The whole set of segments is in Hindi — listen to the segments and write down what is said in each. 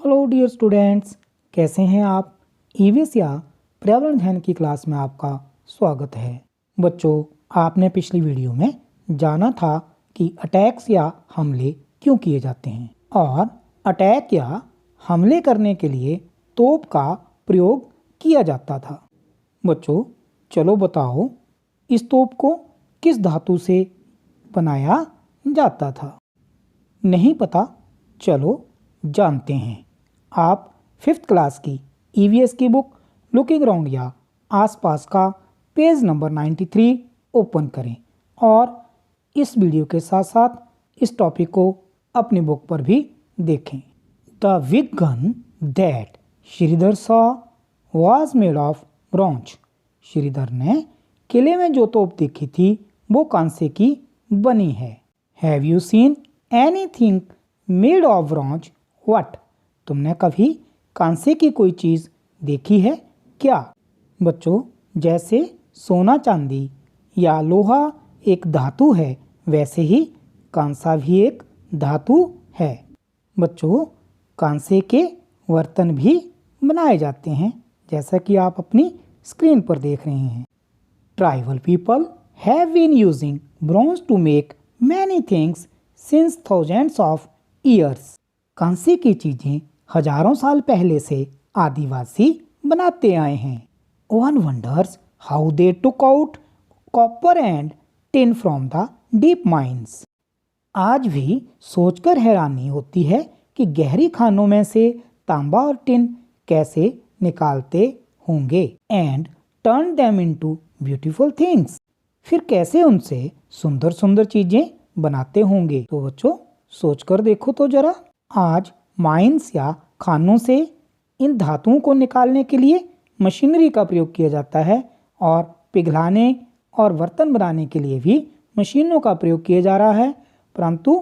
हेलो डियर स्टूडेंट्स, कैसे हैं आप। ईवीएस या पर्यावरण अध्ययन की क्लास में आपका स्वागत है। बच्चों, आपने पिछली वीडियो में जाना था कि अटैक्स या हमले क्यों किए जाते हैं और अटैक या हमले करने के लिए तोप का प्रयोग किया जाता था। बच्चों, चलो बताओ, इस तोप को किस धातु से बनाया जाता था। नहीं पता? चलो जानते हैं। आप 5th क्लास की ईवीएस की बुक लुकिंग अराउंड या आसपास का पेज नंबर 93 ओपन करें और इस वीडियो के साथ साथ इस टॉपिक को अपनी बुक पर भी देखें। The big gun that Shridhar saw was made of bronze. Shridhar ने किले में जो तोप देखी थी वो कांसे की बनी है। Have you seen anything made of bronze? What? तुमने कभी कांसे की कोई चीज देखी है क्या? बच्चों, जैसे सोना चांदी या लोहा एक धातु है, वैसे ही कांसा भी एक धातु है। बच्चों, कांसे के बर्तन भी बनाए जाते हैं, जैसा कि आप अपनी स्क्रीन पर देख रहे हैं। Tribal people have been using bronze to make many things since thousands of years. कांसे की चीजें हजारों साल पहले से आदिवासी बनाते आए हैं। One wonders how they took out copper and tin from the deep mines. आज भी सोचकर हैरानी होती है कि गहरी खानों में से तांबा और टिन कैसे निकालते होंगे। And turn them into beautiful things. फिर कैसे उनसे सुंदर सुंदर चीजें बनाते होंगे। तो बच्चों, सोचकर देखो तो जरा। आज माइंस या खानों से इन धातुओं को निकालने के लिए मशीनरी का प्रयोग किया जाता है और पिघलाने और बर्तन बनाने के लिए भी मशीनों का प्रयोग किया जा रहा है, परंतु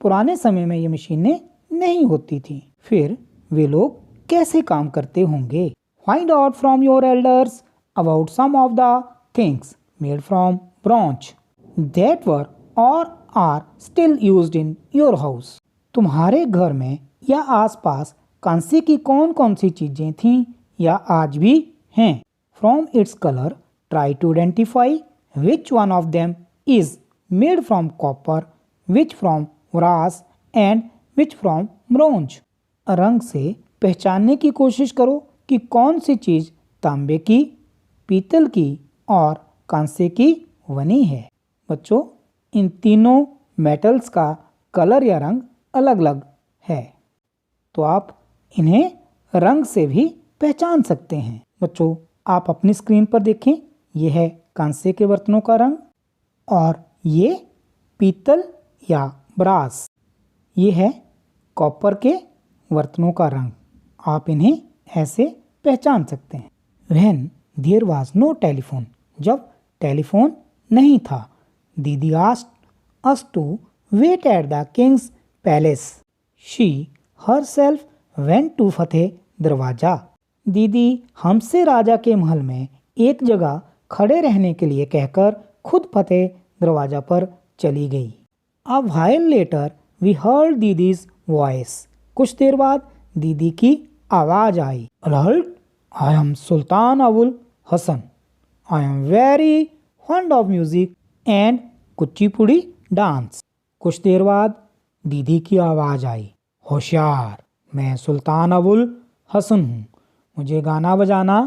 पुराने समय में ये मशीनें नहीं होती थी। फिर वे लोग कैसे काम करते होंगे। Find out from your elders about some of the things made from bronze that were or are still used in your house. तुम्हारे घर में या आसपास कांसे की कौन कौन सी चीजें थीं या आज भी हैं। From its colour try to identify which one of them is made from copper, which from brass and which from bronze. रंग से पहचानने की कोशिश करो कि कौन सी चीज तांबे की, पीतल की और कांसे की बनी है। बच्चों, इन तीनों मेटल्स का कलर या रंग अलग अलग है, तो आप इन्हें रंग से भी पहचान सकते हैं। बच्चों, आप अपनी स्क्रीन पर देखें, यह है कांसे के बर्तनों का रंग और ये पीतल या ब्रास, ये है कॉपर के बर्तनों का रंग। आप इन्हें ऐसे पहचान सकते हैं। When there was no telephone, जब टेलीफोन नहीं था, दीदी asked us to wait at the king's palace. She herself went to Fateh Darwaza. दीदी हमसे राजा के महल में एक जगह खड़े रहने के लिए कहकर खुद फतेह दरवाजा पर चली गई। A while later we heard दीदीज वॉइस। कुछ देर बाद दीदी की आवाज आई। Alert, I am Sultan Abul Hasan. I am very fond of music and Kuchipudi dance. कुछ देर बाद दीदी की आवाज आई। होशियार, मैं सुल्तान अबुल हसन हूँ। मुझे गाना बजाना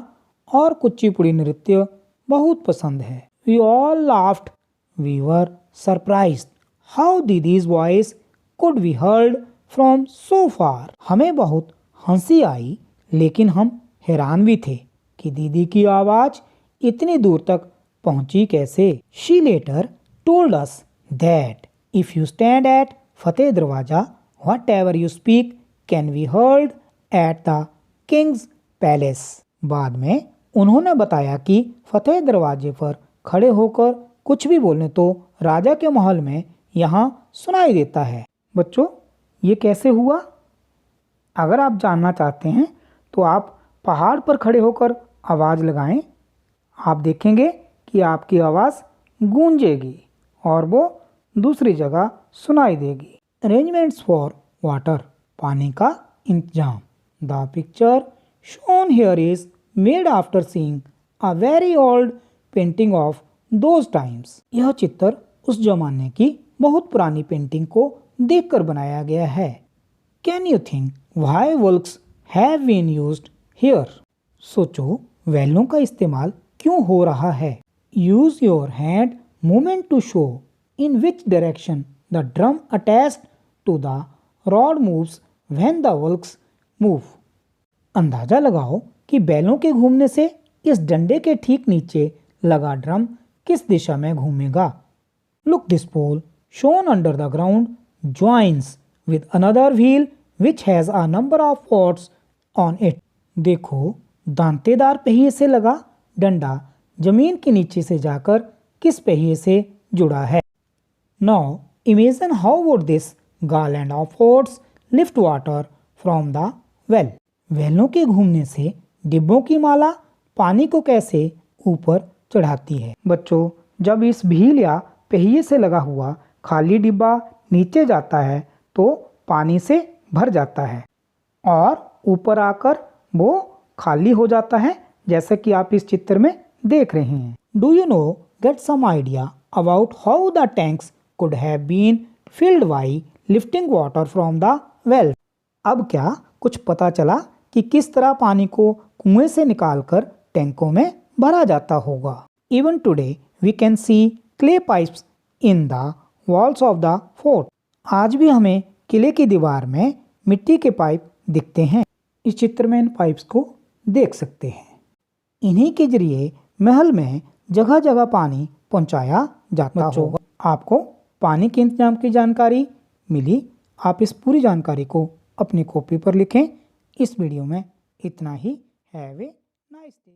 और कुचिपुड़ी नृत्य बहुत पसंद है। We all laughed. We were surprised how दीदीज voice could be heard from so far. हमें बहुत हंसी आई, लेकिन हम हैरान भी थे कि दीदी की आवाज इतनी दूर तक पहुंची कैसे। She later told us that if you stand at Fateh Darwaza, whatever you speak can be heard at the king's palace। बाद में उन्होंने बताया कि फतेह दरवाजे पर खड़े होकर कुछ भी बोलने तो राजा के महल में यहाँ सुनाई देता है। बच्चों, ये कैसे हुआ? अगर आप जानना चाहते हैं तो आप पहाड़ पर खड़े होकर आवाज़ लगाएं। आप देखेंगे कि आपकी आवाज़ गूंजेगी और वो दूसरी जगह सुनाई देगी। अरेंजमेंट्स फॉर वाटर, पानी का इंतजाम। The picture shown here is made after seeing a very old painting of those times. यह चित्र उस जमाने की बहुत पुरानी पेंटिंग को देखकर बनाया गया है. Can you think why wolves have been used here? सोचो वैलों का इस्तेमाल क्यों हो रहा है. Use your hand movement to show in which direction the drum attached to the rod moves when the wolves move. अंदाजा लगाओ कि बैलों के घूमने से इस डंडे के ठीक नीचे लगा ड्रम किस दिशा में घूमेगा. Look, this pole shown under the ground joins with another wheel which has a number of rods on it. देखो दांतेदार पहिए से लगा डंडा जमीन के नीचे से जाकर किस पहिए से जुड़ा है. Now imagine how would this garland of rods lift water from the well. वेलों के घूमने से डिब्बों की माला पानी को कैसे ऊपर चढ़ाती है. बच्चों जब इस व्हील या पहिए से लगा हुआ खाली डिब्बा नीचे जाता है तो पानी से भर जाता है और ऊपर आकर वो खाली हो जाता है जैसे कि आप इस चित्र में देख रहे हैं. Do you know get some idea about how the tanks could have been filled by lifting water from the well. अब क्या कुछ पता चला कि किस तरह पानी को कुएं से निकालकर टैंकों में भरा जाता होगा. Even today we can see clay pipes in the walls of the fort. आज भी हमें किले की दीवार में मिट्टी के पाइप दिखते हैं. इस चित्र में इन पाइप्स को देख सकते हैं. इन्हीं के जरिए महल में जगह जगह पानी पहुंचाया जाता होगा. आपको पानी के इंतजाम की जानकारी मिली. आप इस पूरी जानकारी को अपनी कॉपी पर लिखें. इस वीडियो में इतना ही. Have a nice day.